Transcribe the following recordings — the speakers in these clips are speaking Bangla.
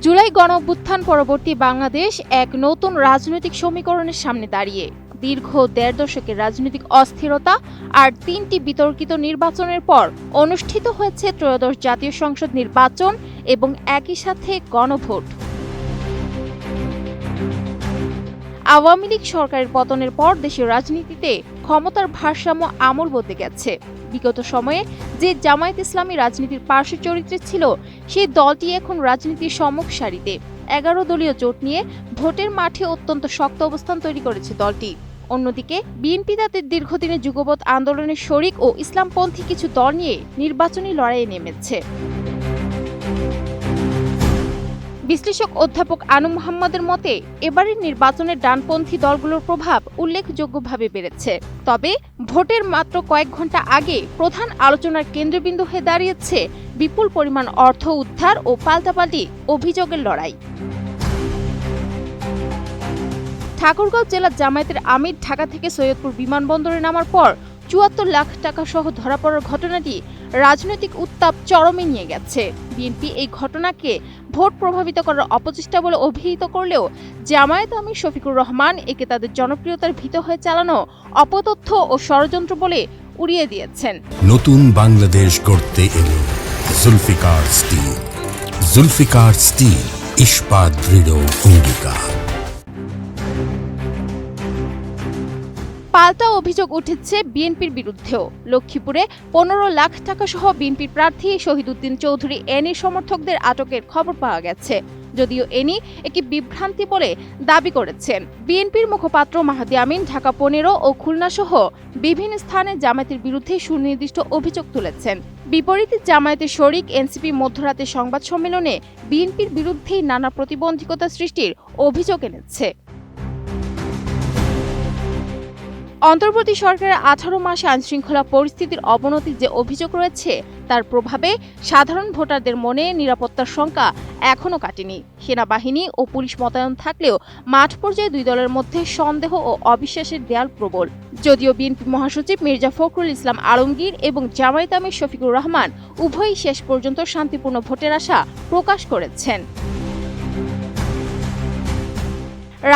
জুলাই গণঅভ্যুত্থান পরবর্তী বাংলাদেশ এক নতুন রাজনৈতিক সমীকরণের সামনে দাঁড়িয়ে। দীর্ঘ ১.৫ দশকের রাজনৈতিক অস্থিরতা আর ৩টি বিতর্কিত নির্বাচনের পর অনুষ্ঠিত হয়েছে ত্রয়োদশ জাতীয় সংসদ নির্বাচন এবং একই সাথে গণভোট। আওয়ামী লীগ সরকারের পতনের পর দেশের রাজনীতিতে ক্ষমতার ভারসাম্য আমূল বদলে গেছে। বিগত সময়ে যে জামায়াত ইসলামী রাজনীতির পার্শ্ব চরিত্রে ছিল, সেই দলটি এখন রাজনীতির সম্মুখ সারিতে। ১১ দলীয় জোট নিয়ে ভোটের মাঠে অত্যন্ত শক্ত অবস্থান তৈরি করেছে দলটি। অন্যদিকে বিএনপি তাদের দীর্ঘদিনের যুগপৎ আন্দোলনের শরিক ও ইসলামপন্থী কিছু দল নিয়ে নির্বাচনী লড়াইয়ে নেমেছে। বিশ্লেষক অধ্যাপক আনু মোহাম্মদের মতে, এবারের নির্বাচনের ডানপন্থী দলগুলোর প্রভাব উল্লেখযোগ্যভাবে বেড়েছে। তবে ভোটের মাত্র কয়েক ঘন্টা আগে প্রধান আলোচনার কেন্দ্রবিন্দু হয়ে দাঁড়িয়েছে বিপুল পরিমাণ অর্থ উদ্ধার ও পাল্টাপাল্টি অভিযোগের লড়াই। ঠাকুরগাঁও জেলার জামায়াতের আমির ঢাকা থেকে সৈয়দপুর বিমানবন্দরে নামার পর ৭৪ লাখ টাকা সহ ধরা পড়ার ঘটনাটি রাজনৈতিক উত্তাপ চরমে নিয়ে গেছে। বিএনপি এই ঘটনাকে ভোট প্রভাবিত করার অপচেষ্টা বলে অভিহিত করলেও জামায়াত আমির শফিকুর রহমান একে তাদের জনপ্রিয়তার ভীত হয়ে চালানো অপতথ্য ও ষড়যন্ত্র বলে উড়িয়ে দিয়েছেন। নতুন বাংলাদেশ গড়তে এলো জুলফিকার স্টিল। জুলফিকার স্টিল, ইস্পাত দৃঢ় অঙ্গীকার। পাল্টা অভিযোগ উঠেছে বিএনপির বিরুদ্ধেও। লক্ষ্মীপুরে ১৫ লাখ টাকা সহ বিএনপির প্রার্থী শহীদউদ্দিন চৌধুরী এনির সমর্থকদের আটকের খবর পাওয়া গেছে। যদিও এনি একটি বিভ্রান্তি বলে দাবি করেছেন। বিএনপির মুখপাত্র মাহাদি আমিন ঢাকা ১৫ ও খুলনা সহ বিভিন্ন স্থানে জামায়াতের বিরুদ্ধে সুনির্দিষ্ট অভিযোগ তুলেছেন। বিপরীতে জামায়াতের শরিক এনসিপি মধ্যরাতে সংবাদ সম্মেলনে বিএনপির বিরুদ্ধেই নানা প্রতিবন্ধকতা সৃষ্টির অভিযোগ এনেছে। অন্তর্বর্তী সরকারের ১৮ মাসে আইনশৃঙ্খলা পরিস্থিতির অবনতির যে অভিযোগ রয়েছে, তার প্রভাবে সাধারণ ভোটারদের মনে নিরাপত্তার শঙ্কা এখনও কাটেনি। সেনাবাহিনী ও পুলিশ মোতায়েন থাকলেও মাঠ পর্যায়ে দুই দলের মধ্যে সন্দেহ ও অবিশ্বাসের দেয়াল প্রবল। যদিও বিএনপি মহাসচিব মির্জা ফখরুল ইসলাম আলমগীর এবং জামায়াত আমির শফিকুর রহমান উভয়ই শেষ পর্যন্ত শান্তিপূর্ণ ভোটের আশা প্রকাশ করেছেন।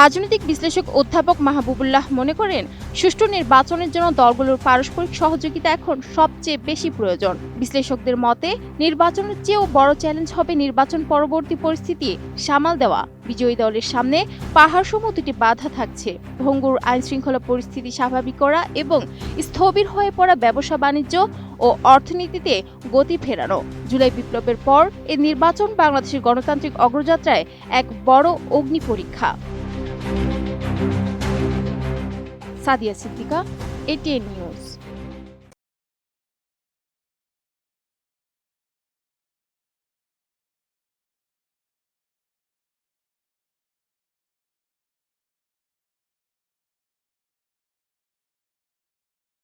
রাজনৈতিক বিশ্লেষক অধ্যাপক মাহবুবুল্লাহ মনে করেন, সুষ্ঠু নির্বাচনের জন্য দলগুলোর পারস্পরিক সহযোগিতা এখন সবচেয়ে বেশি প্রয়োজন। বিশ্লেষকদের মতে, নির্বাচনের চেয়েও বড় চ্যালেঞ্জ হবে নির্বাচন পরবর্তী পরিস্থিতি সামাল দেওয়া। বিজয়ী দলের সামনে পাহাড়সম দুটি বাধা থাকছে: ভঙ্গুর আইনশৃঙ্খলা পরিস্থিতি স্বাভাবিক করা এবং স্থবির হয়ে পড়া ব্যবসা বাণিজ্য ও অর্থনীতিতে গতি ফেরানো। জুলাই বিপ্লবের পর এই নির্বাচন বাংলাদেশের গণতান্ত্রিক অগ্রযাত্রায় এক বড় অগ্নি পরীক্ষা। সাদিয়া সিদ্দিকা, এটিএন নিউজ।